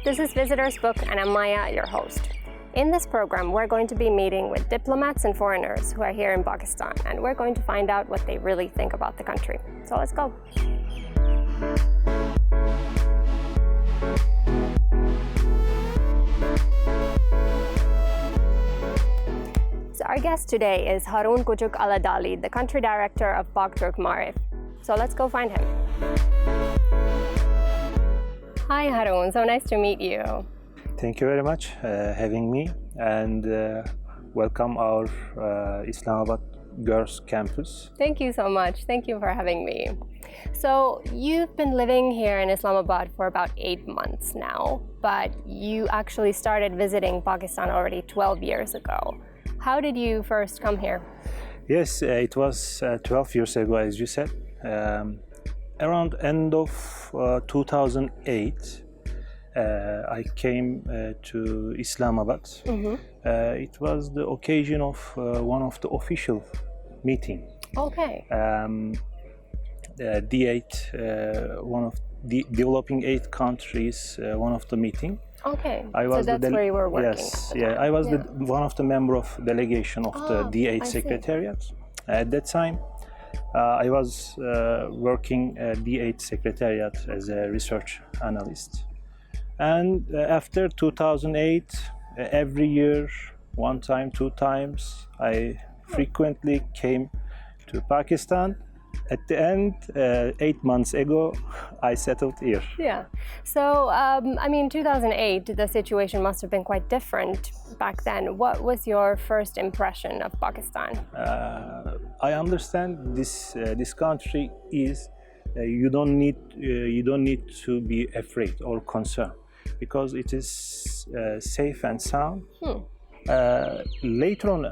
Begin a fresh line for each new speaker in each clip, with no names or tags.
This is Visitors Book, and I'm Maija, your host. In this program, we're going to be meeting with diplomats and foreigners who are here in Pakistan, and we're going to find out what they really think about the country. So let's go. So our guest today is Harun Kucukaladagli, the country director of Director Maarif. So let's go find him. Hi Harun, so nice to meet you.
Thank you very much having me, and welcome our Islamabad Girls Campus.
Thank you so much. Thank you for having me. So you've been living here in Islamabad for about 8 months now, but you actually started visiting Pakistan already 12 years ago. How did you first come here?
Yes, it was 12 years ago, as you said. Around end of 2008, I came to Islamabad. Mm-hmm. It was the occasion of one of the official meeting.
Okay.
D8, one of the developing 8 countries, one of the meeting.
Okay, so that's where you were working.
Yes, I was one of the member of delegation of the D8 Secretariat. At that time, I was working at D8 Secretariat as a research analyst. And after 2008, every year, 1 time, 2 times, I frequently came to Pakistan. At the end, 8 months ago, I settled here.
Yeah. So, 2008, the situation must have been quite different back then. What was your first impression of Pakistan?
I understand this country is you don't need to be afraid or concerned because it is safe and sound. Later on,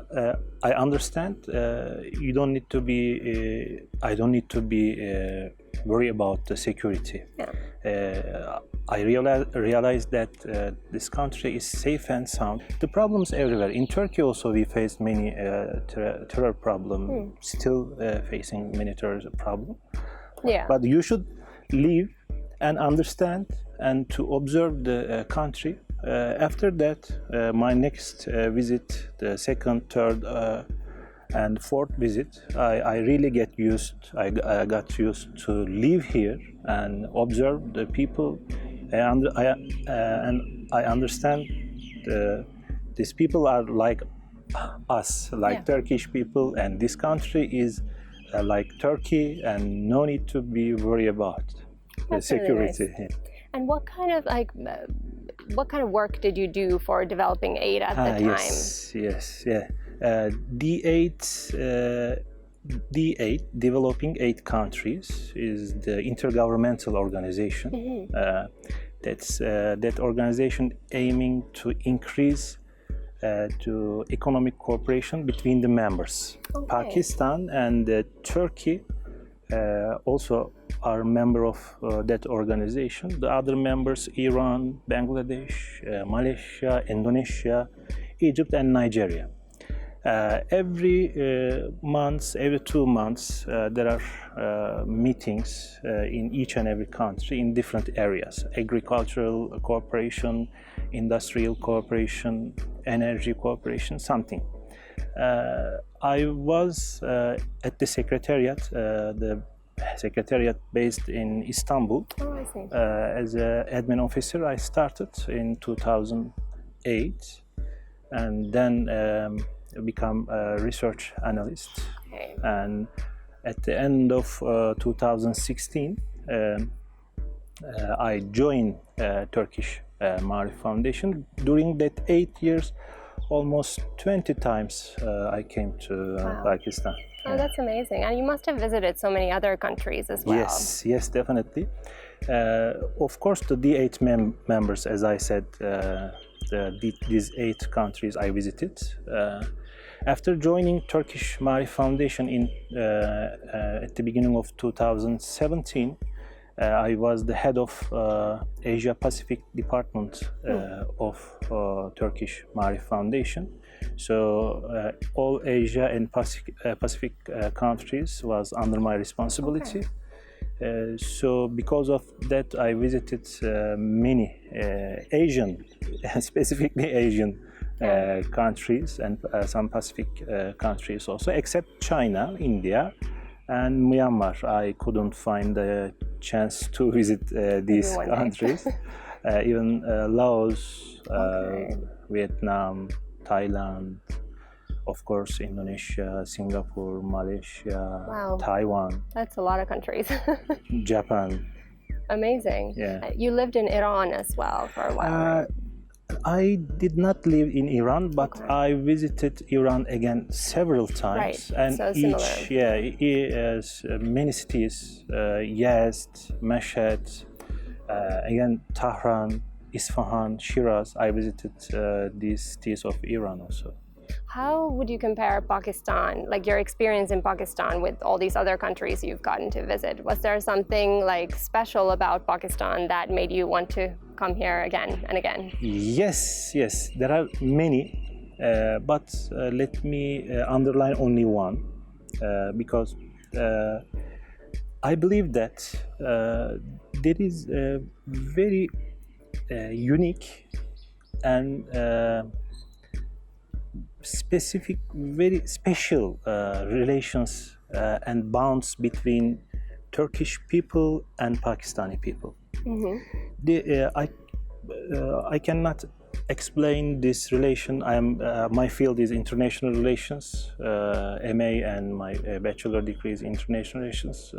I understand you don't need to be. I don't need to be worry about the security. Yeah. I realized that this country is safe and sound. The problems everywhere. In Turkey also we faced many terror problem. Still facing many terror problem.
Yeah.
But you should live and understand and to observe the country. After that, my next visit, the second, third, and fourth visit, I really got used to live here and observe the people, and I understand these people are like us, like Turkish people, and this country is like Turkey, and no need to be worried about the security.
Really nice. And what kind of work did you do for developing aid at the time?
Yes. D8, Developing 8 Countries, is the intergovernmental organization. Mm-hmm. That organization aiming to increase to economic cooperation between the members. Okay. Pakistan and Turkey also are member of that organization. The other members, Iran, Bangladesh, Malaysia, Indonesia, Egypt, and Nigeria. Every 2 months, there are meetings in each and every country in different areas: agricultural cooperation, industrial cooperation, energy cooperation, something. I was at the secretariat, the secretariat based in Istanbul.
Oh, I see.
As an admin officer, I started in 2008, and then become a research analyst.
Okay.
And at the end of 2016, I joined Turkish Maarif Foundation. During that 8 years, almost 20 times I came to Pakistan.
Oh, that's amazing. And you must have visited so many other countries as well.
Yes, definitely. Of course, the D8 members, as I said, these 8 countries I visited. After joining Turkish Maarif Foundation at the beginning of 2017, I was the head of Asia Pacific Department of Turkish Maarif Foundation. So all Asia and Pacific countries was under my responsibility. So because of that, I visited many Asian, specifically Asian countries and some Pacific countries also, except China, India, and Myanmar. I couldn't find a chance to visit these countries. Even Laos, Vietnam, Thailand, of course, Indonesia, Singapore, Malaysia, Taiwan.
That's a lot of countries.
Japan.
Amazing.
Yeah.
You lived in Iran as well for a while. Right?
I did not live in Iran, but I visited Iran again several times.
Right.
And
so
many cities, Yazd, Mashhad, again Tehran, Isfahan, Shiraz. I visited these cities of Iran also.
How would you compare Pakistan, like your experience in Pakistan, with all these other countries you've gotten to visit? Was there something like special about Pakistan that made you want to come here again and again?
Yes, there are many, but let me underline only one, because I believe that there is a very unique and specific, very special relations and bonds between Turkish people and Pakistani people. Mm-hmm. I cannot explain this relation. My field is international relations, MA, and my bachelor degree is international relations.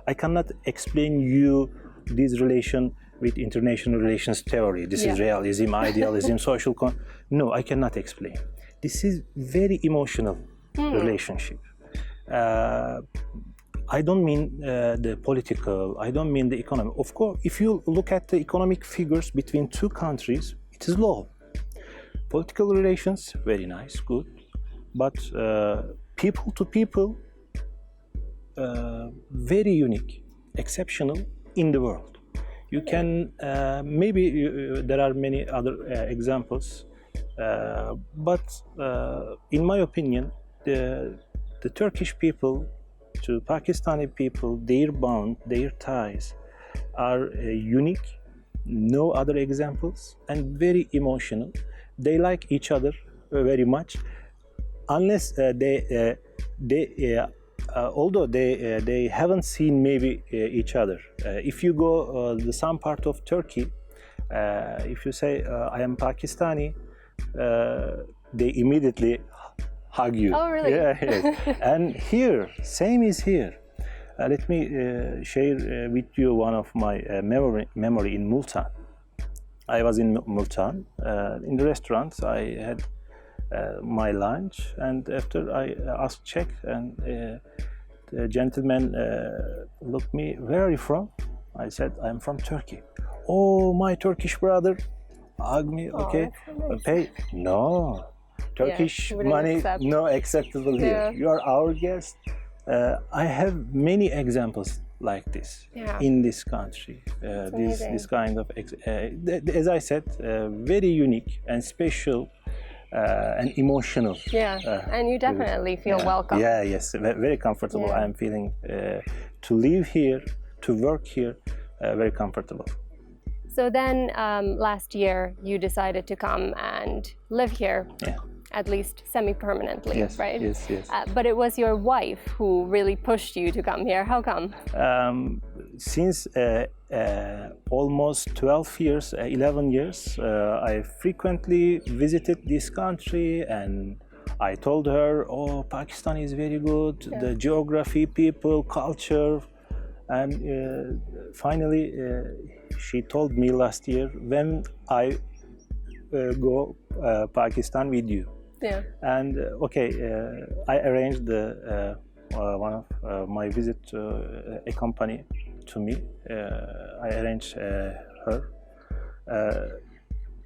I cannot explain you this relation with international relations theory. This is realism, idealism, social. No, I cannot explain. This is very emotional relationship. I don't mean the political, I don't mean the economic. Of course, if you look at the economic figures between two countries, it is low. Political relations, very nice, good. But people to people, very unique, exceptional in the world. You can, there are many other examples. But in my opinion, the Turkish people to Pakistani people, their bond, their ties are unique, no other examples, and very emotional. They like each other very much, unless although they haven't seen maybe each other. If you go the some part of Turkey, if you say I am Pakistani, they immediately hug you.
Oh, really?
Yeah, yes. And here, same is here. Let me share with you one of my memory in Multan. I was in Multan. In the restaurant, I had my lunch, and after I asked check, and the gentleman looked me, where are you from? I said, I'm from Turkey. Oh, my Turkish brother. Hug me, okay. Pay? No. Turkish money, no acceptable here. You are our guest. I have many examples like this in this country. This kind of, as I said, very unique and special and emotional.
And you definitely feel welcome.
Yes, very comfortable. I am feeling to live here, to work here, very comfortable.
So then last year you decided to come and live here, at least semi-permanently, right?
Yes.
But it was your wife who really pushed you to come here. How come?
Since almost 12 years, 11 years, I frequently visited this country, and I told her, oh, Pakistan is very good, the geography, people, culture. And finally, she told me last year, when I go Pakistan with you. And I arranged one of my visit to a company to me. I arranged her,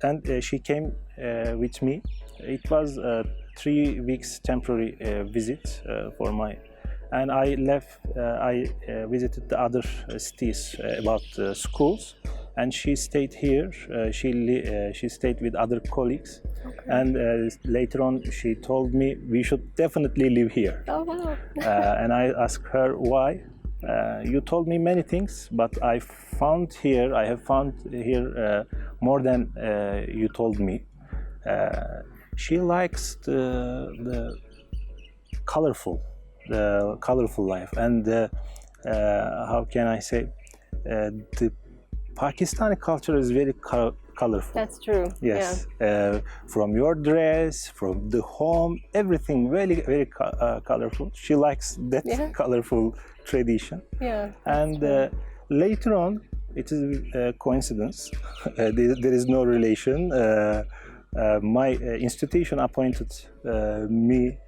and she came with me. It was a 3 weeks temporary visit for my. And I left. I visited the other cities about schools, and she stayed here. She stayed with other colleagues, and later on she told me we should definitely live here.
Oh wow!
And I asked her why. You told me many things, but I have found here more than you told me. She likes the colorful life, and how can I say, the Pakistani culture is very colorful.
That's true.
Yes, from your dress, from the home, everything very colorful. She likes that colorful tradition.
Yeah.
And later on, it is a coincidence. There is no relation. My institution appointed me.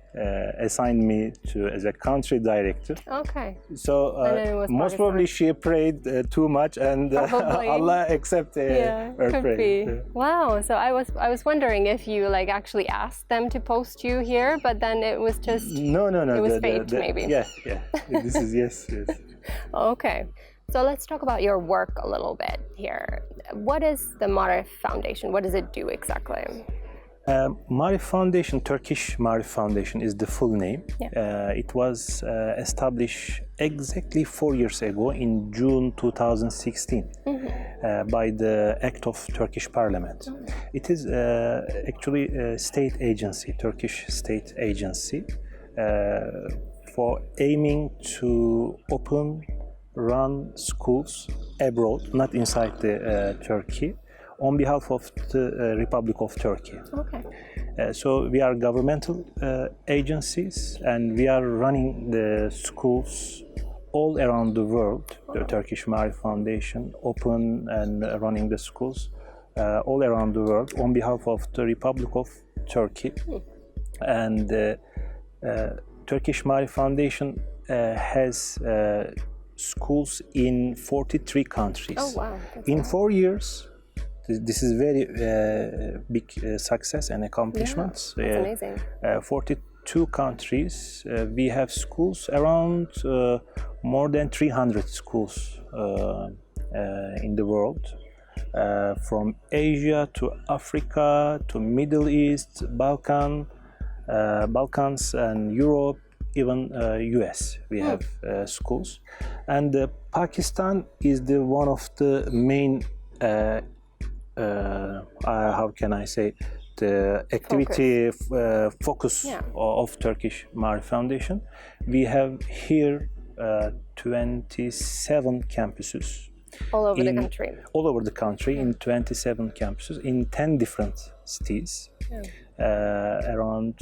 Assigned me as a country director.
Okay.
So most probably she prayed too much, and Allah accepted her prayer.
Wow. So I was wondering if you like actually asked them to post you here, but then it was just
no.
It was fate, maybe.
Yeah. This is yes.
Okay. So let's talk about your work a little bit here. What is the Maarif Foundation? What does it do exactly?
Maarif Foundation, Turkish Maarif Foundation is the full name.
Yeah.
It was established exactly 4 years ago in June 2016 by the Act of Turkish Parliament. It is actually a state agency, Turkish state agency, for aiming to run schools abroad, not inside the Turkey, on behalf of the Republic of Turkey.
Okay.
So we are governmental agencies, and we are running the schools all around the world. The Turkish Maarif Foundation open and running the schools all around the world on behalf of the Republic of Turkey. And Turkish Maarif Foundation has schools in 43 countries.
Oh wow!
In 4 years. This is very big success and accomplishments.
Yeah, that's amazing.
42 countries. We have schools around more than 300 schools in the world, from Asia to Africa to Middle East, Balkans, and Europe, even US. We have schools, and Pakistan is one of the main. How can I say, the activity focus of Turkish Maarif Foundation. We have here 27 campuses.
All over the country.
All over the country, in 27 campuses, in 10 different cities. Around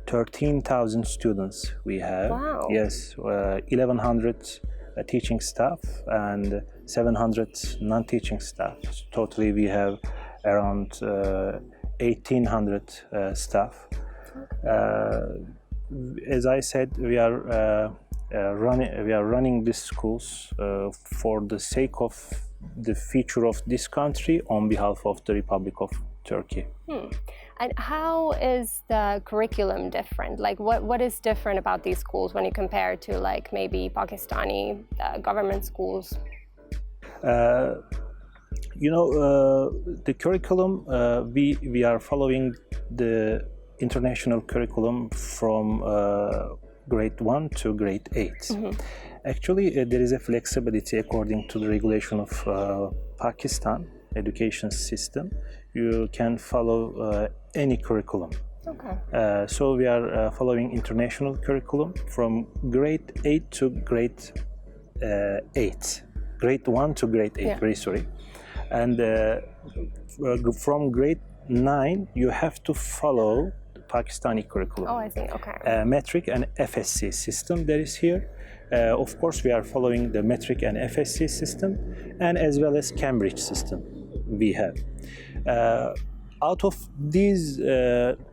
13,000 students we have.
Wow.
Yes, 1,100 teaching staff and 700 non-teaching staff. Totally, we have around 1,800 staff. As I said, we are running these schools for the sake of the future of this country on behalf of the Republic of Turkey.
And how is the curriculum different? Like, what is different about these schools when you compare to, like, maybe Pakistani government schools? The curriculum, we are following the international curriculum from grade 1 to grade 8. Actually, there is a flexibility according to the regulation of Pakistan education system. You can follow any curriculum. Okay.
So we are following international curriculum from grade 8 to grade 8. Grade 1 to grade 8, very sorry. And from grade 9, you have to follow the Pakistani curriculum.
Oh, I see, okay.
Metric and FSC system that is here. Of course, we are following the metric and FSC system, and as well as Cambridge system we have. Out of these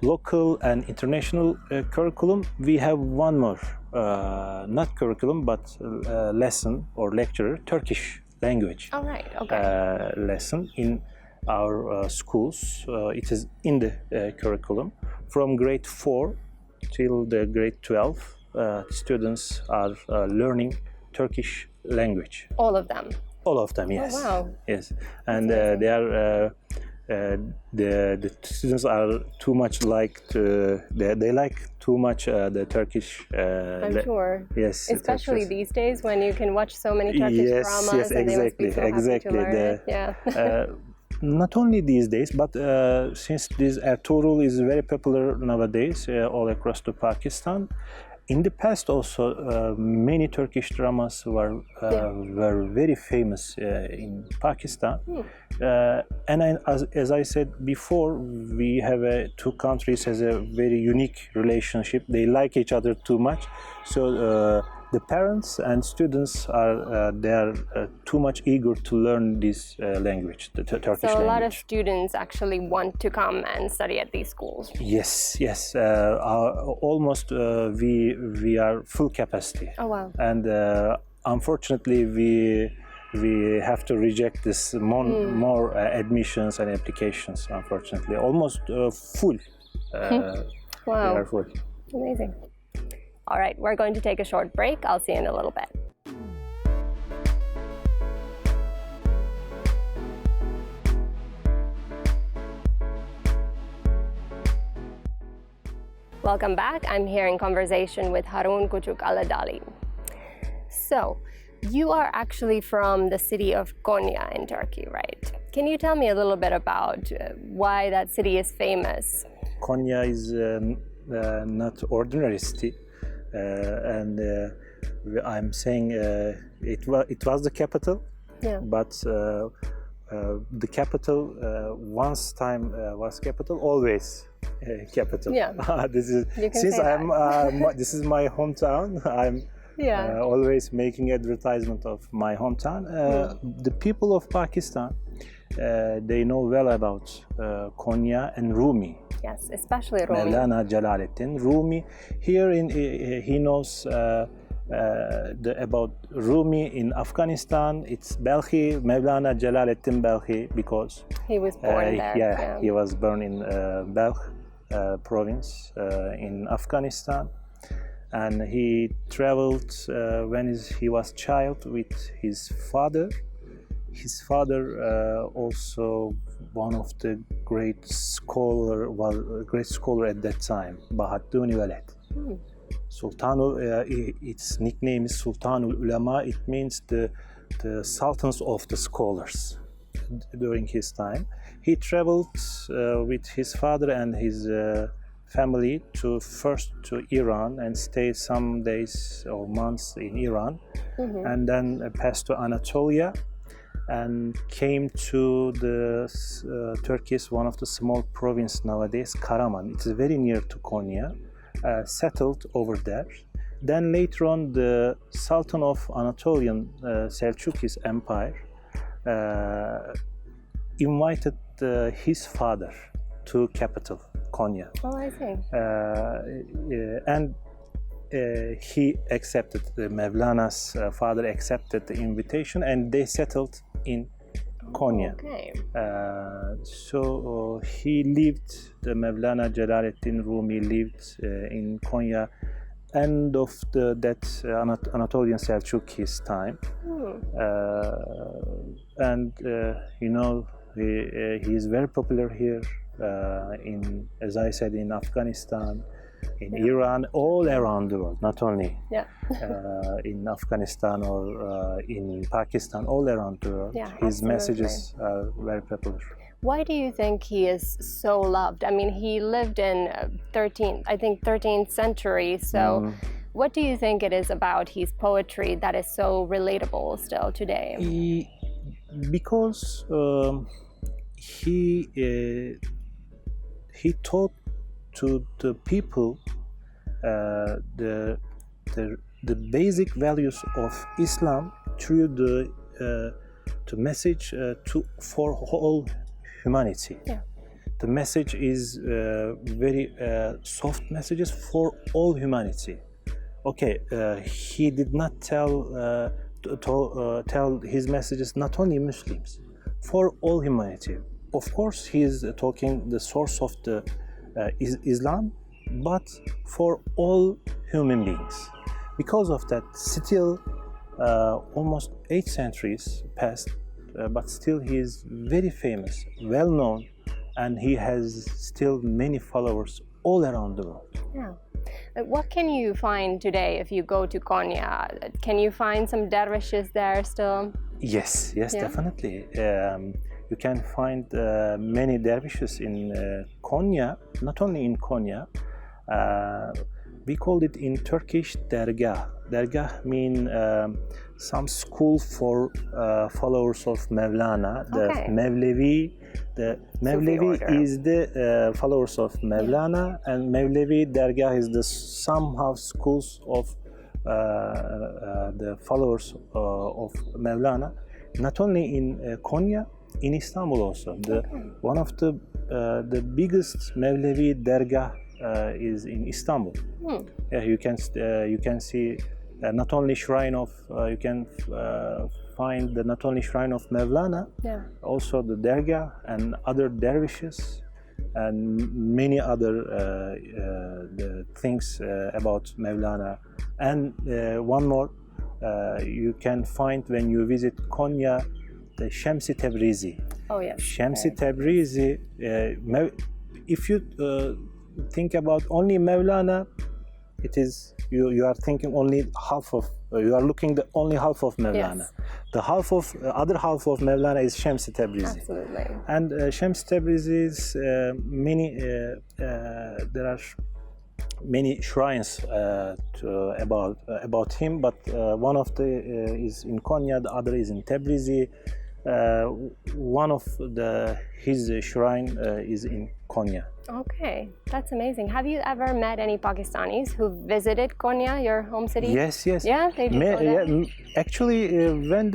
local and international curriculum, we have one more, not curriculum, but lesson or lecture, Turkish language.
Oh, right, okay.
Lesson in our schools. It is in the curriculum. From grade 4 till the grade 12, students are learning Turkish language.
All of them?
All of them, yes.
Oh, wow.
Yes, and they are the students are too much they like too much the Turkish.
I'm sure.
Yes,
Especially
Turkish.
these days when you can watch so many Turkish dramas,
Yes,
and they must be
exactly,
so happy to learn it. Yeah.
Not only these days, but since this Ertuğrul is very popular nowadays all across the Pakistan. In the past, also many Turkish dramas were very famous in Pakistan. And as I said before, we have two countries has a very unique relationship. They like each other too much, so the parents and students are too much eager to learn this language, the Turkish language.
So a lot of students actually want to come and study at these schools.
Yes. Almost we are full capacity.
Oh wow!
And unfortunately, we have to reject this more admissions and applications. Unfortunately, almost full.
Wow!
We are full.
Amazing. All right, we're going to take a short break. I'll see you in a little bit. Welcome back. I'm here in conversation with Harun Kucukaladagli. So, you are actually from the city of Konya in Turkey, right? Can you tell me a little bit about why that city is famous?
Konya is not ordinary city. And I'm saying it was the capital, but the capital once time was capital, always capital.
Yeah.
This is since I'm this is my hometown. I'm always making advertisement of my hometown. The people of Pakistan, they know well about Konya and Rumi.
Yes, especially Rumi.
Mevlana Celaleddin Rumi. Here he knows about Rumi in Afghanistan. It's Belhi, Mevlana Celaleddin Belhi, because
he was born there.
He was born in Belh province in Afghanistan, and he traveled when he was child with his father. His father also one of the great scholar at that time, Bahattin Veled. Its nickname is Sultanul Ulema. It means the sultans of the scholars. During his time, he traveled with his father and his family first to Iran and stayed some days or months in Iran, and then passed to Anatolia and came to the Turkey's one of the small province nowadays, Karaman. It's very near to Konya. Settled over there. Then later on, the Sultan of Anatolian Selçukis Empire invited his father to capital Konya.
Oh, I see.
And he accepted. Mevlana's father accepted the invitation, and they settled in Konya.
Okay.
So he lived, the Mevlana Celaleddin Rumi lived in Konya end of that Anatolian Selçukis time. And he is very popular here as I said, in Afghanistan, in Iran, all around the world, not only in Afghanistan or in Pakistan, all around the world. His messages are very popular.
Why do you think he is so loved? I mean, he lived in 13th century, so what do you think it is about his poetry that is so relatable still today?
Because he taught to the people the basic values of Islam through the message for whole humanity. The message is very soft messages for all humanity. Okay, he did not tell his messages not only Muslims, for all humanity. Of course, he is talking the source of the Islam, but for all human beings. Because of that, still almost 8 centuries passed, but still he is very famous, well known and he has still many followers all around the world.
Yeah. What can you find today if you go to Konya? Can you find some dervishes there still?
Yes,
Yeah?
definitely. You can find many dervishes in Konya, not only in Konya. We call it in Turkish dergah. Dergah means some school for followers of Mevlana.
Okay.
The Mevlevi is the followers of Mevlana, and Mevlevi dergah is the somehow schools of the followers of Mevlana. Not only in Konya, in Istanbul also. One of the biggest Mevlevi dergah is in Istanbul. Yeah, you can see not only shrine of you can find the not only shrine of Mevlana, also the dergah and other dervishes and many other the things about Mevlana. And one more, you can find when you visit Konya, the Şems-i Tebrizi.
Oh yes.
Şems-i Tebrizi. If you think about only Mevlana, it is you are thinking only half of. You are looking the only half of Mevlana.
Yes.
The other half of Mevlana is Şems-i Tebrizi.
Absolutely.
And Şems-i Tebrizi's many there are many shrines about him, but one of the is in Konya, the other is in Tebrizi. One of his shrine is in Konya.
Okay, that's amazing. Have you ever met any Pakistanis who visited Konya, your home city?
Yes.
Yeah, they do go there?
Actually, when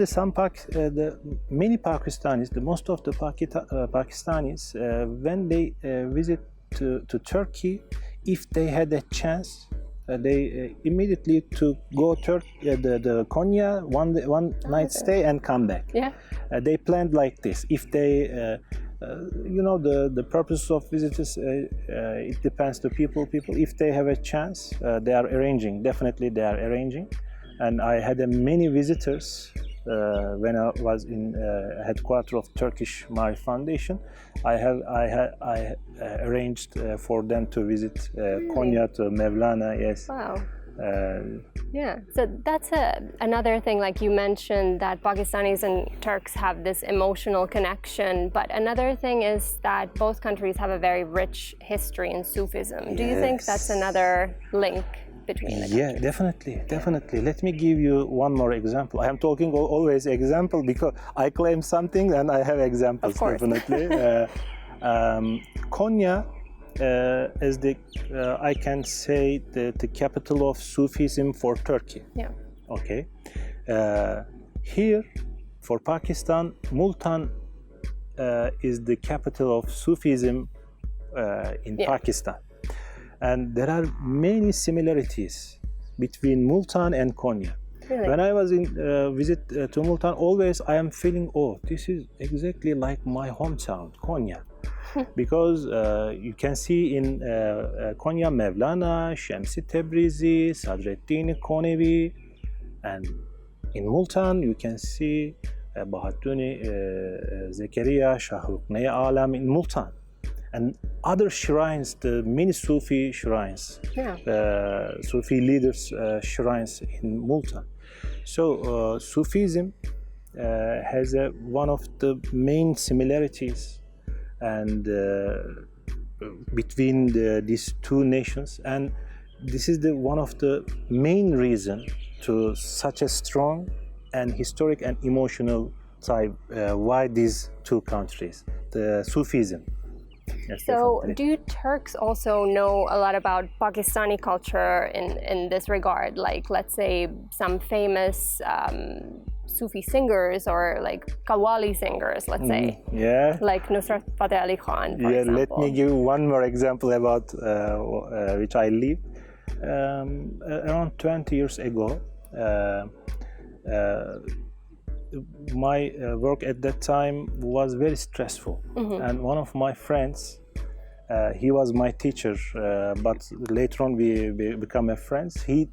many Pakistanis, most of the Pakistanis, when they visit to Turkey, if they had a chance, they immediately to go the Konya one night stay and come back.
Yeah.
They planned like this. If they the purpose of visitors, it depends to people. If they have a chance, they are arranging. Definitely, they are arranging. And I had many visitors when I was in headquarters of Turkish Maarif Foundation. I arranged for them to visit Konya to Mevlana. Yes.
Wow. Yeah, so that's another thing, like you mentioned, that Pakistanis and Turks have this emotional connection, but another thing is that both countries have a very rich history in Sufism. Do you think that's another link between the countries?
Yeah, definitely. Let me give you one more example. I am talking always example because I claim something and I have examples.
Of course.
Definitely. Konya as I can say the capital of Sufism for Turkey.
Yeah.
Okay. Here, for Pakistan, Multan is the capital of Sufism in Pakistan. And there are many similarities between Multan and Konya.
Really?
When I was in visit to Multan, always I am feeling, this is exactly like my hometown, Konya. Because you can see in Konya Mevlana, Şems-i Tebrizi, Sadreddin Konevi, and in Multan you can see Bahatuni Zekeriya, Shahrukh-i Alam in Multan, and other shrines, the many Sufi shrines, Sufi leaders' shrines in Multan. So Sufism has one of the main similarities and between these two nations, and this is one of the main reason to such a strong and historic and emotional tie why these two countries, the Sufism. Yes,
so
definitely.
do Turks also know a lot about Pakistani culture in this regard? Like, let's say, some famous Sufi singers or like Qawwali singers, let's say.
Yeah.
Like Nusrat Fateh Ali Khan, for example.
Let me give one more example about which I lived. Around 20 years ago, my work at that time was very stressful. And one of my friends, he was my teacher, but later on we become friends. He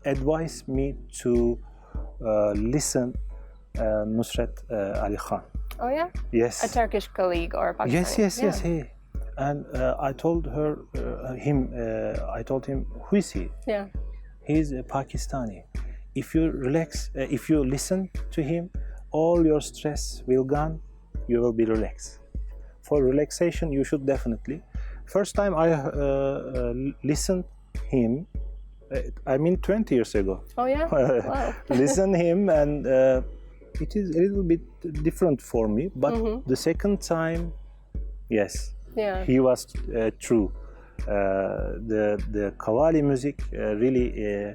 advised me to listen Nusrat Ali Khan.
Oh yeah?
Yes.
A Turkish colleague or a Pakistani?
Yes. He. And I told I told him, who is he?
Yeah.
He's a Pakistani. If you relax, if you listen to him, all your stress will gone. You will be relaxed. For relaxation, you should definitely. First time I listened him, I mean 20 years ago.
Oh yeah? Wow.
Listen him, and it is a little bit different for me. But the second time, yes, he was true. The Qawwali music really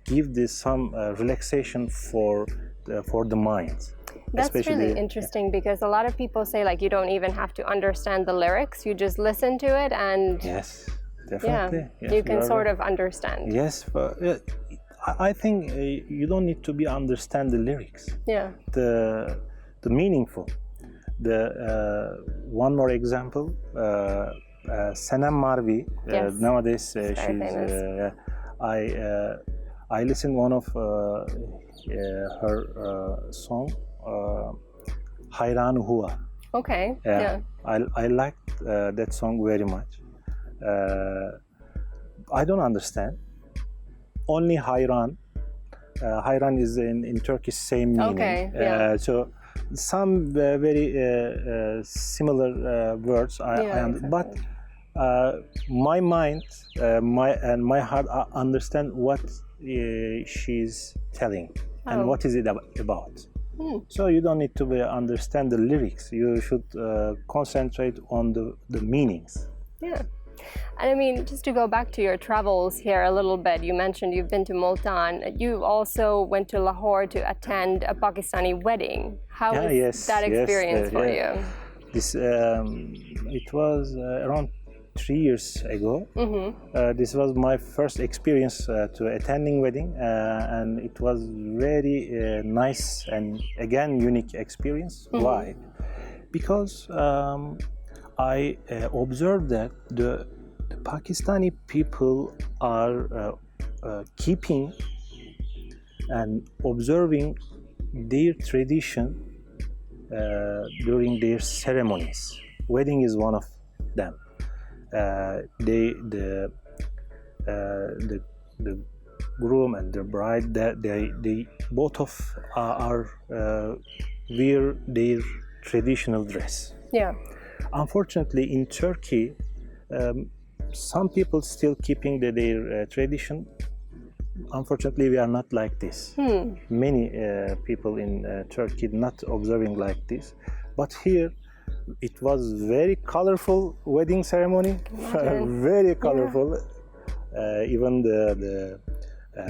give this some relaxation for the mind.
That's
Especially,
really interesting because a lot of people say like you don't even have to understand the lyrics, you just listen to it and
yes, definitely. Yes,
you can sort of understand.
Yes, but I think you don't need to understand the lyrics.
Yeah.
The meaningful. The one more example. Senem Marvi. Nowadays she's
famous.
I listened one of her song. Harun Hua.
Okay.
I liked that song very much. I don't understand. Only Hayran. Hayran is in Turkish same meaning.
Okay.
So some very similar words.
Exactly.
But my mind, my heart understand what she's telling and what is it about. So you don't need to understand the lyrics. You should concentrate on the meanings.
Yeah. And I mean, just to go back to your travels here a little bit, you mentioned you've been to Multan. You also went to Lahore to attend a Pakistani wedding. How was that experience for you?
This it was around 3 years ago. This was my first experience to attending wedding, and it was very nice and again unique experience. Why? Because I observed that the Pakistani people are keeping and observing their tradition during their ceremonies. Wedding is one of them. The groom and the bride, they both of are wear their traditional dress.
Yeah.
Unfortunately, in Turkey, some people still keeping their tradition. Unfortunately, we are not like this. Many people in Turkey not observing like this. But here, it was very colorful wedding ceremony. Very colorful. Even the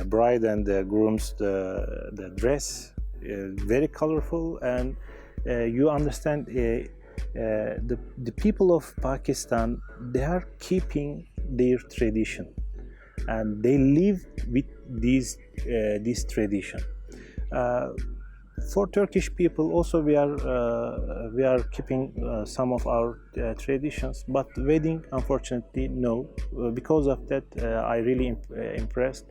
bride and the groom's the dress very colorful, and you understand. The people of Pakistan, they are keeping their tradition and they live with this tradition. For Turkish people also we are keeping some of our traditions, but wedding unfortunately no. Because of that I really impressed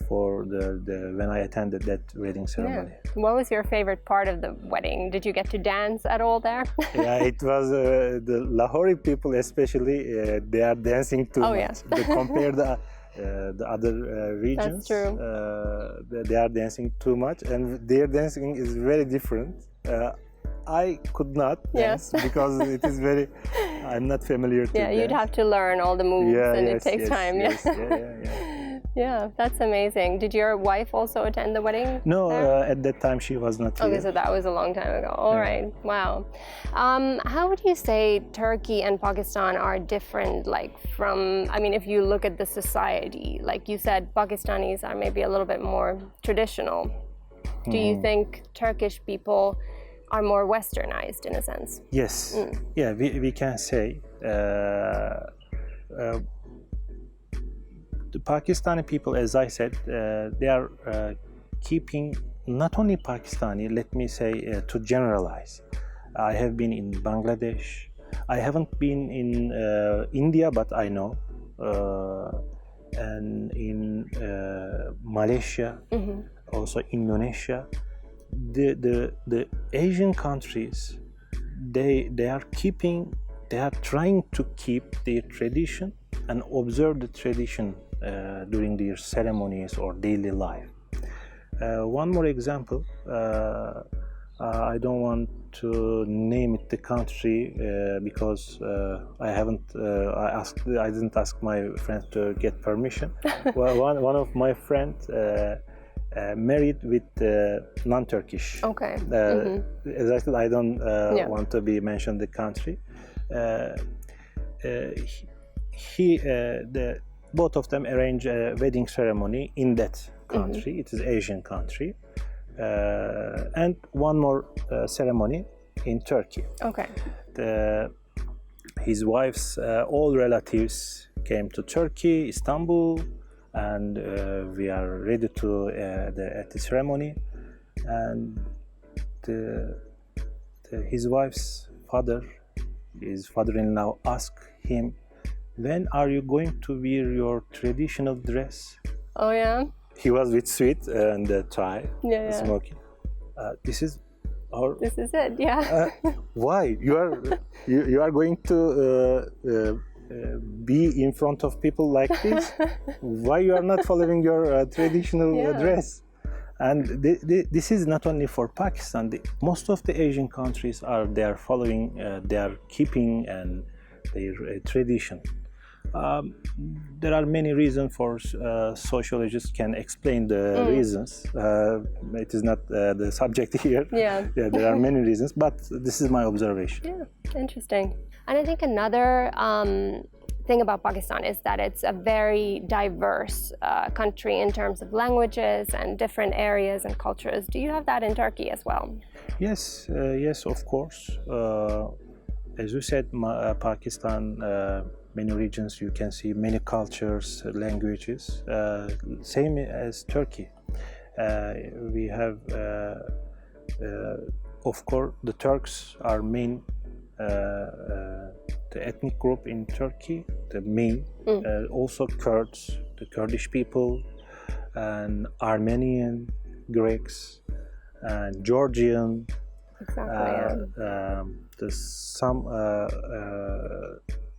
for the when I attended that wedding ceremony.
Yeah. What was your favorite part of the wedding? Did you get to dance at all there?
Yeah, it was the Lahori people especially. They are dancing too much. Compared the other regions.
That's true.
They are dancing too much, and their dancing is very different. I could not dance because it is very. I'm not familiar to dance.
You'd have to learn all the moves, and it takes time. Yeah, that's amazing. Did your wife also attend the wedding?
No, at that time she was not here.
Okay, so that was a long time ago. All right, wow. How would you say Turkey and Pakistan are different, like from, I mean, if you look at the society, like you said, Pakistanis are maybe a little bit more traditional. Do you think Turkish people are more westernized in a sense?
Yes, yeah, we can say. The Pakistani people, as I said, they are keeping not only Pakistani, let me say to generalize. I have been in Bangladesh. I haven't been in India, but I know. And in Malaysia, also Indonesia. the Asian countries, they are trying to keep their tradition and observe the tradition during their ceremonies or daily life. One more example, I don't want to name it the country because I didn't ask my friends to get permission. Well, one of my friends married with non-Turkish.
Okay.
Exactly, I don't want to be mentioned the country. Both of them arrange a wedding ceremony in that country. It is Asian country, and one more ceremony in Turkey.
Okay.
His wife's all relatives came to Turkey, Istanbul, and we are ready to at the ceremony. And his wife's his father-in-law, asked him, "When are you going to wear your traditional dress?"
Oh yeah.
He was with suit and tie, smoking. This is
it. Yeah.
Why you are going to be in front of people like this? Why you are not following your traditional dress? And this is not only for Pakistan. Most of the Asian countries are following, they are keeping and their tradition. There are many reasons for sociologists can explain the reasons. It is not the subject here.
Yeah,
there are many reasons, but this is my observation.
Yeah, interesting. And I think another thing about Pakistan is that it's a very diverse country in terms of languages and different areas and cultures. Do you have that in Turkey as well?
Yes, of course. As you said, Pakistan, many regions you can see many cultures, languages, same as Turkey. We have, of course, the Turks are main, the ethnic group in Turkey, the main, also Kurds, the Kurdish people, and Armenian, Greeks, and Georgian.
Exactly.
There's some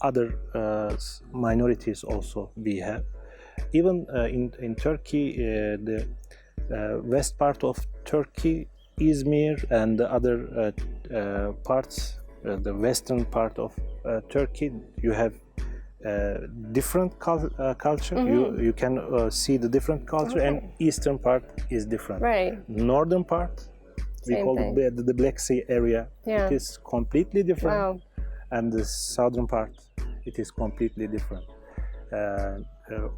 other minorities also we have. Even in Turkey, the west part of Turkey, Izmir, and the other parts, the western part of Turkey, you have different culture. You can see the different culture, and eastern part is different.
Right.
Northern part, we call it the Black Sea area. It is completely different.
Wow.
And the southern part, it is completely different.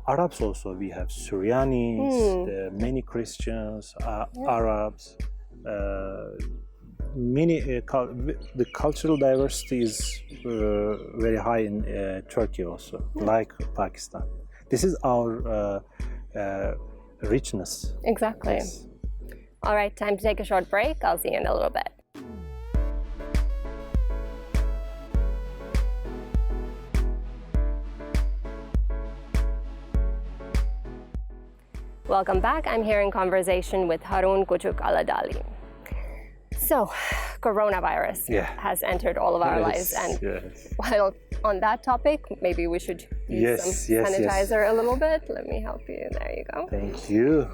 Arabs also, we have Syrians, many Christians, Arabs. The cultural diversity is very high in Turkey also, like Pakistan. This is our richness.
Exactly.
Yes.
All right, time to take a short break. I'll see you in a little bit. Welcome back. I'm here in conversation with Harun Kucukaladagli. So, coronavirus has entered all of our lives, and while on that topic, maybe we should use some sanitizer a little bit. Let me help you. There you go.
Thank you.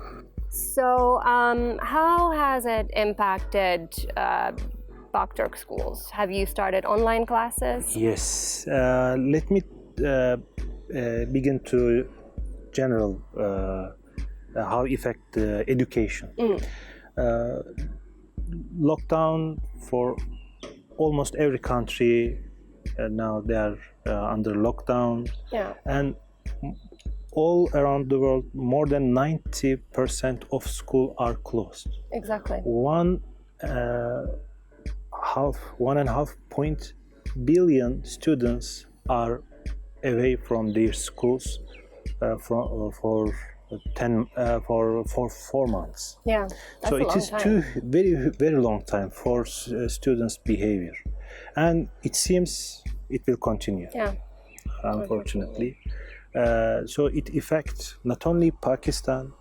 So, how has it impacted Pakturk schools? Have you started online classes?
Yes. Let me begin to general how affect education. Lockdown for almost every country. Now they are under lockdown. Yeah. And all around the world, more than 90% of schools are closed.
Exactly.
1.5 billion students are away from their schools for 4 months.
Yeah, that's
so
a
it
long
is
time.
very long time for students' behavior, and it seems it will continue.
Yeah,
unfortunately. So it affects not only Pakistan,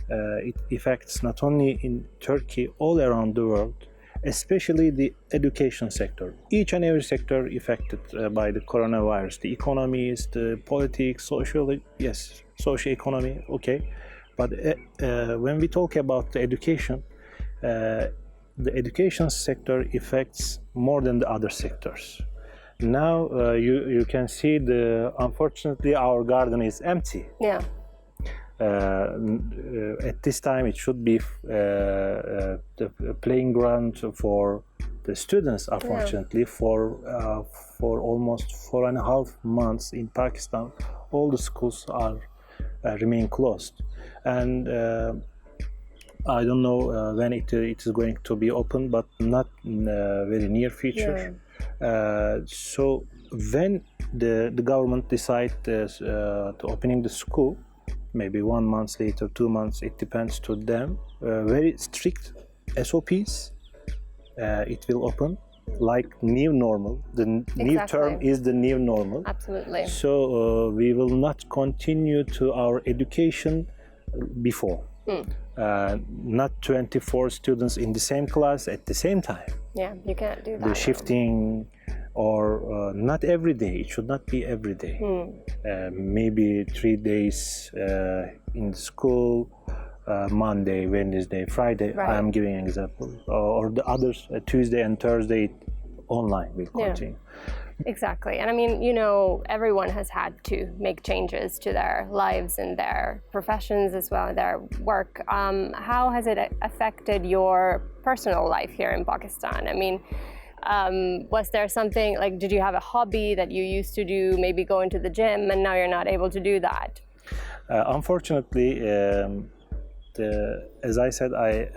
It affects not only in Turkey, all around the world, especially the education sector. Each and every sector affected by the coronavirus. The economies, the politics, social economy, okay. But when we talk about the education sector affects more than the other sectors. Now you can see unfortunately our garden is empty.
Yeah.
At this time it should be the playing ground for the students. Unfortunately, for almost 4.5 months in Pakistan, all the schools are remain closed, and I don't know when it is going to be open, but not in very near future. So when the government decide to opening the school, maybe 1 month later, 2 months, it depends to them. Very strict SOPs. It will open like new normal. The new term is the new normal.
Absolutely.
So we will not continue to our education before. Not 24 students in the same class at the same time.
Yeah, you can't do that.
The shifting, or not every day. It should not be every day. Maybe 3 days in school, Monday, Wednesday, Friday.
Right.
I'm giving an example. Or the others, Tuesday and Thursday, online will continue.
Exactly. And I mean, you know, everyone has had to make changes to their lives and their professions as well, their work. How has it affected your personal life here in Pakistan? I mean, was there something, like, did you have a hobby that you used to do, maybe go into the gym, and now you're not able to do that?
Unfortunately, as I said, I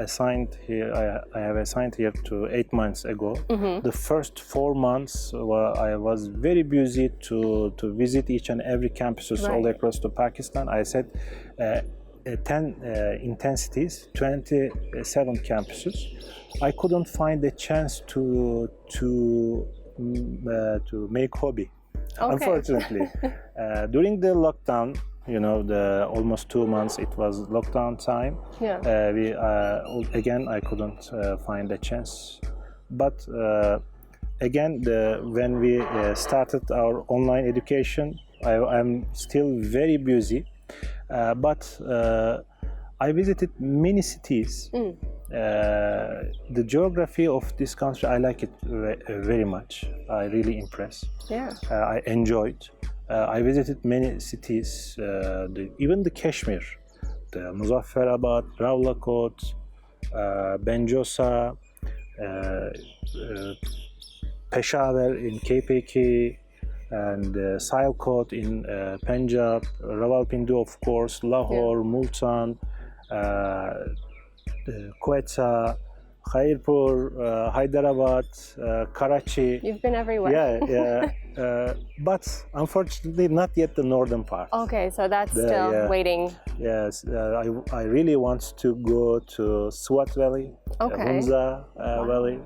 have assigned here to 8 months ago. The first 4 months, I was very busy to visit each and every campuses all across to Pakistan. I said 10 intensities, 27 campuses. I couldn't find a chance to make hobby. Unfortunately, during the lockdown. You know, almost 2 months it was lockdown time. Again, I couldn't find a chance. But again, when we started our online education, I'm still very busy. But I visited many cities. The geography of this country, I like it very much. I really impressed. I enjoyed. I visited many cities, even the Kashmir, the Muzaffarabad, Rawalakot, Benjosa, Peshawar in KPK, and Sialkot in Punjab, Rawalpindi, of course, Lahore, Multan, Quetta, Khairpur, Hyderabad, Karachi.
You've been everywhere.
But unfortunately not yet the northern part.
Okay, so that's still waiting.
Yes, I really want to go to Swat Valley, Hunza Valley,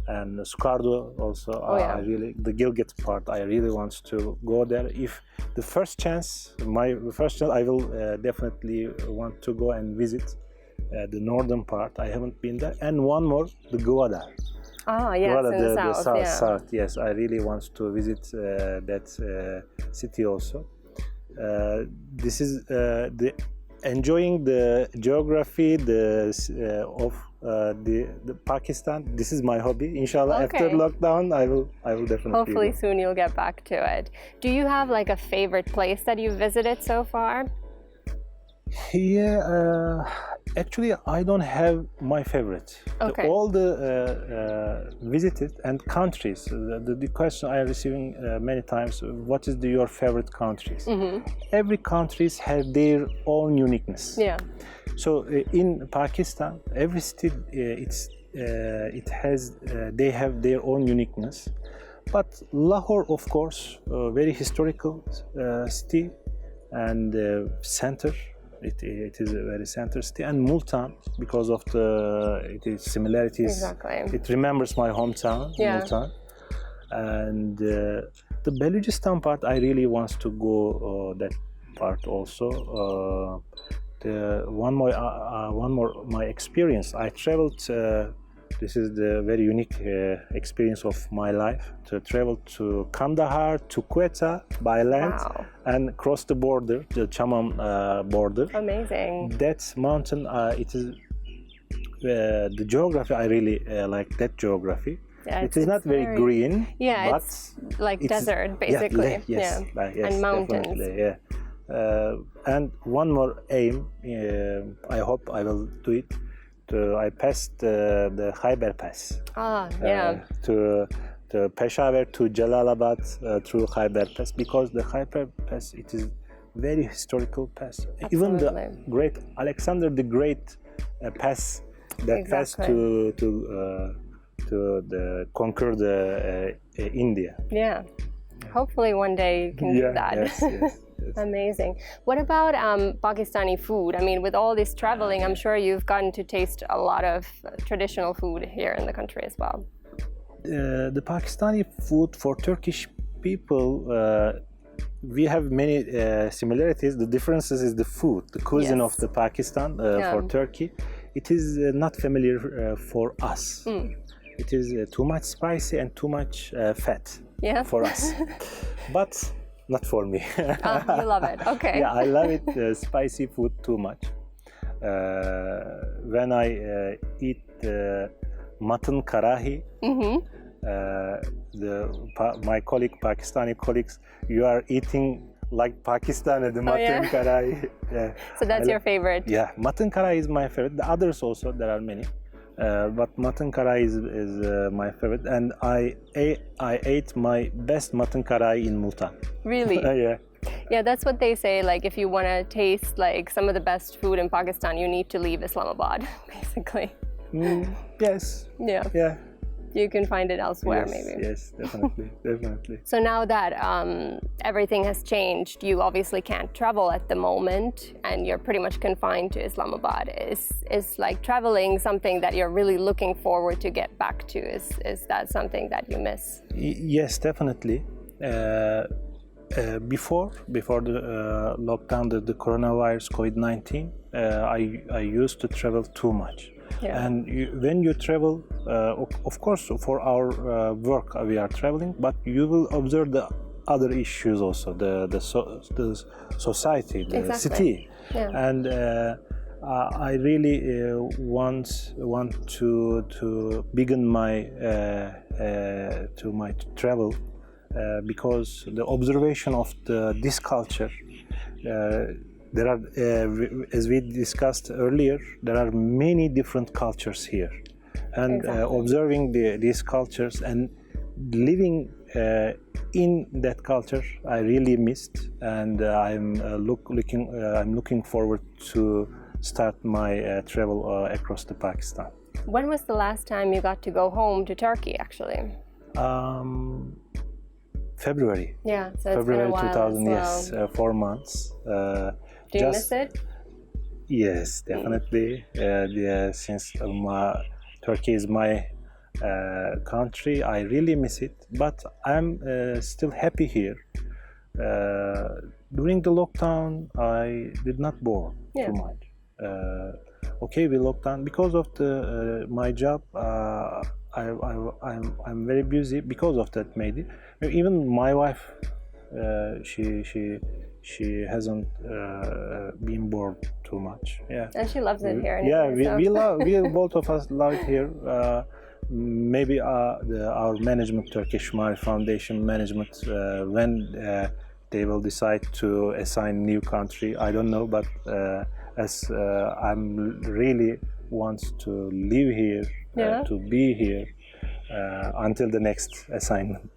and Sukardo also. The Gilgit part, I really want to go there. If the first chance, I will definitely want to go and visit the northern part. I haven't been there. And one more, the Gwadar.
Oh, yes,
Gwadar,
in the south.
South, yes. I really want to visit that city also. This is enjoying the geography of the Pakistan. This is my hobby. Inshallah, after lockdown, I will definitely.
Hopefully soon you'll get back to it. Do you have like a favorite place that you've visited so far?
Yeah, actually, I don't have my favorite. All the visited and countries. The question I am receiving many times: what is your favorite countries? Every countries have their own uniqueness. So in Pakistan, every state they have their own uniqueness. But Lahore, of course, very historical city and center. It is a very center city, and Multan, because of its similarities.
Exactly.
It remembers my hometown, Multan. And the Balochistan part, I really want to go that part also. one more my experience. I traveled. This is the very unique experience of my life, to travel to Kandahar, to Quetta by land,
Wow.
and cross the border, the Chaman border.
Amazing.
That mountain, it is the geography. I really like that geography.
Yeah,
it is not very green.
Yeah,
but
it's like desert basically.
Yes,
and mountains.
Definitely, yeah. And one more aim. I hope I will do it. I passed the Khyber Pass. To Peshawar, to Jalalabad through Khyber Pass, because the Khyber Pass, it is very historical pass.
Absolutely.
Even the great Alexander the Great pass that passed to conquer the India.
Yeah. Hopefully one day you can do that.
Yes.
Amazing. What about Pakistani food? I mean, with all this traveling, I'm sure you've gotten to taste a lot of traditional food here in the country as well.
The Pakistani food for Turkish people, we have many similarities. The differences is the food, the cuisine of the Pakistan for Turkey. It is not familiar for us. It is too much spicy and too much fat for us. But not for me.
You love it. Okay.
Yeah, I love it. Spicy food too much. When I eat mutton karahi, my Pakistani colleagues, you are eating like Pakistan, the mutton karahi. Yeah.
So that's your favorite?
Yeah, mutton karahi is my favorite. The others also, there are many. But mutton karahi is my favorite, and I ate my best mutton karahi in Multan.
Really?
Yeah.
Yeah, that's what they say. Like, if you want to taste like some of the best food in Pakistan, you need to leave Islamabad, basically.
Yes.
Yeah.
Yeah.
You can find it elsewhere, maybe.
Yes, definitely, definitely.
So now that everything has changed, you obviously can't travel at the moment, and you're pretty much confined to Islamabad. Is like traveling something that you're really looking forward to get back to? Is that something that you miss?
Yes, definitely. Before the lockdown, the coronavirus, COVID-19, I used to travel too much. Yeah. And when you travel, of course, for our work we are traveling, but you will observe the other issues also, the society, the city, and I really want to begin my travel because the observation of this culture. There are, as we discussed earlier, there are many different cultures here, and observing these cultures and living in that culture, I really missed, and I'm looking forward to start my travel across the Pakistan.
When was the last time you got to go home to Turkey, actually?
February.
Yeah, so
February
it's been a while.
2000. Yes, 4 months.
Do you miss it?
Yes, definitely. Since Turkey is my country, I really miss it. But I'm still happy here. During the lockdown, I did not bore too much. We locked down because of my job. I'm very busy because of that. Maybe even my wife, she hasn't been bored too much. Yeah.
And she loves it here.
Anyway, we both of us love it here. Maybe our management, Turkish Maarif Foundation management, when they will decide to assign new country, I don't know. But as I'm really wants to live here, to be here until the next assignment.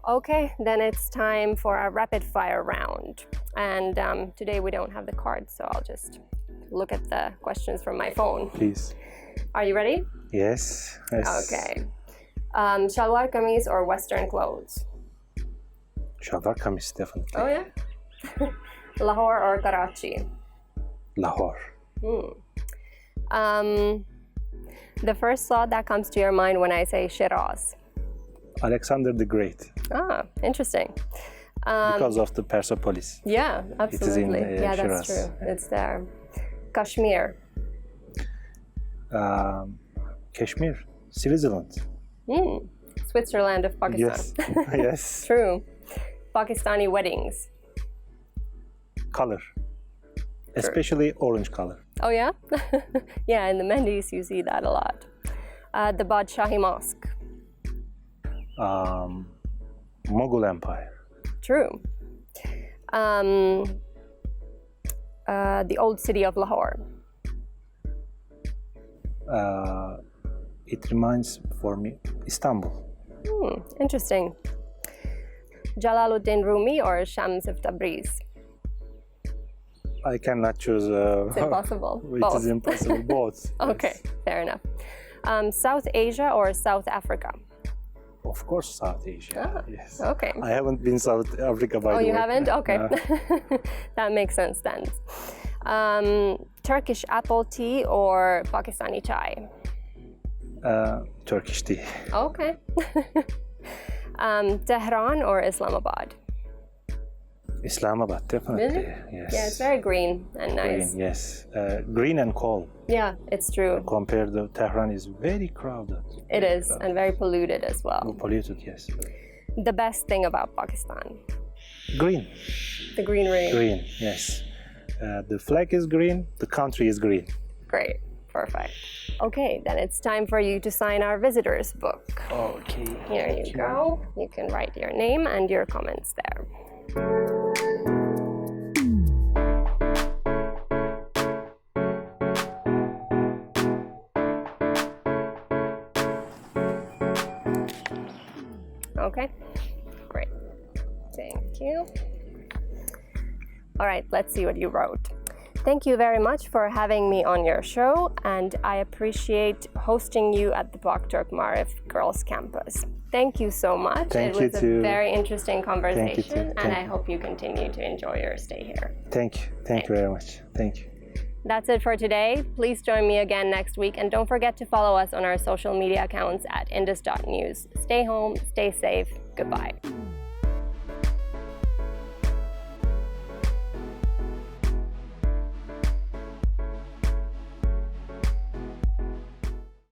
Okay, then it's time for a rapid fire round. And today we don't have the cards, so I'll just look at the questions from my phone.
Please.
Are you ready?
Yes.
Okay. Shalwar kameez or Western clothes?
Shalwar kameez, definitely.
Oh yeah? Lahore or Karachi?
Lahore.
The first thought that comes to your mind when I say Shiraz?
Alexander the Great.
Ah, interesting.
Because of the Persepolis.
Yeah, absolutely.
It is in
yeah, that's
Shiraz.
true. It's there. Kashmir.
Kashmir, Switzerland.
Switzerland of Pakistan.
Yes, yes.
True. Pakistani weddings.
Color, especially orange color.
Oh yeah? Yeah, in the Mehndis you see that a lot. The Badshahi Mosque.
Mughal Empire.
True. The old city of Lahore.
It reminds for me Istanbul.
Interesting. Jalaluddin Rumi or Shams of Tabriz?
I cannot choose.
It's impossible.
It
Both.
is impossible. Both.
Okay,
Yes.
fair enough. South Asia or South Africa?
Of course, South Asia. Yes.
Okay.
I haven't been South Africa by the way.
You haven't? Okay.
No.
That makes sense then. Turkish apple tea or Pakistani chai?
Turkish tea.
Okay. Tehran or Islamabad?
Islamabad, definitely.
Really?
Yes.
Yeah, it's very green and nice.
Green, yes. Green and cold.
Yeah, it's true.
Compared to Tehran is very crowded.
It is, and very polluted as well.
Polluted, yes.
The best thing about Pakistan?
Green.
The greenery.
Green, yes. The flag is green, the country is green.
Great. Perfect. Okay, then it's time for you to sign our visitor's book.
Okay.
Here you go. You can write your name and your comments there. Okay, great. Thank you. All right, let's see what you wrote. Thank you very much for having me on your show, and I appreciate hosting you at the Director Maarif Girls Campus. Thank you so much.
Thank you
It was
too.
a very interesting conversation,
too.
and I hope you continue to enjoy your stay here.
Thank you. Thank you very much. Thank you.
That's it for today. Please join me again next week, and don't forget to follow us on our social media accounts at indus.news. Stay home, stay safe. Goodbye.